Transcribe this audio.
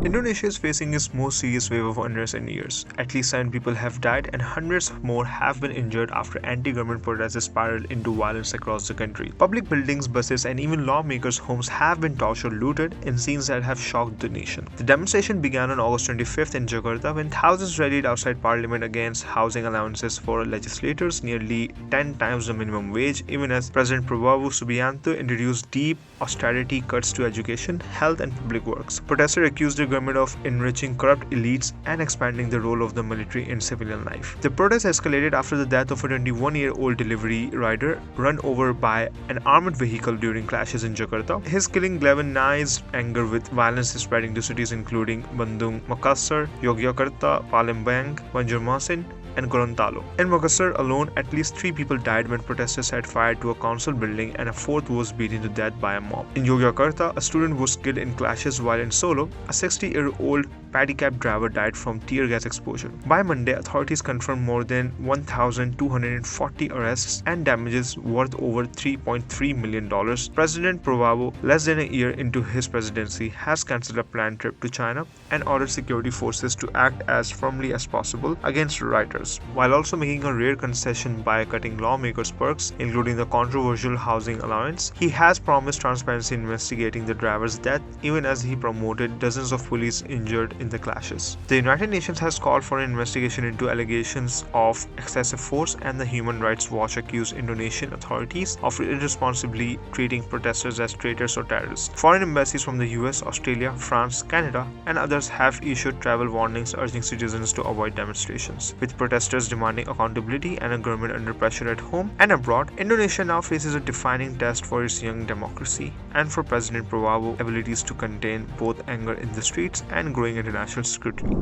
Indonesia is facing its most serious wave of unrest in years. At least 7 people have died and hundreds more have been injured after anti-government protests spiraled into violence across the country. Public buildings, buses, and even lawmakers' homes have been torched or looted in scenes that have shocked the nation. The demonstration began on August 25th in Jakarta when thousands rallied outside parliament against housing allowances for legislators, nearly 10 times the minimum wage, even as President Prabowo Subianto introduced deep austerity cuts to education, health, and public works. Protesters accused the government of enriching corrupt elites and expanding the role of the military in civilian life. The protests escalated after the death of a 21-year-old delivery rider run over by an armored vehicle during clashes in Jakarta. His killing galvanized anger, with violence spreading to cities including Bandung, Makassar, Yogyakarta, Palembang, Banjarmasin, and Gorontalo. In Makassar alone, at least 3 people died when protesters set fire to a council building and a 4th was beaten to death by a mob. In Yogyakarta, a student was killed in clashes, while in Solo, a 60-year-old pedicab driver died from tear gas exposure. By Monday, authorities confirmed more than 1,240 arrests and damages worth over $3.3 million. President Prabowo, less than a year into his presidency, has cancelled a planned trip to China and ordered security forces to act as firmly as possible against rioters, while also making a rare concession by cutting lawmakers' perks, including the controversial housing allowance. He has promised transparency in investigating the driver's death, even as he promoted dozens of police injured in the clashes. The United Nations has called for an investigation into allegations of excessive force, and the Human Rights Watch accused Indonesian authorities of irresponsibly treating protesters as traitors or terrorists. Foreign embassies from the US, Australia, France, Canada, and others have issued travel warnings urging citizens to avoid demonstrations. With protesters demanding accountability and a government under pressure at home and abroad, Indonesia now faces a defining test for its young democracy and for President Prabowo's abilities to contain both anger in the streets and growing international scrutiny.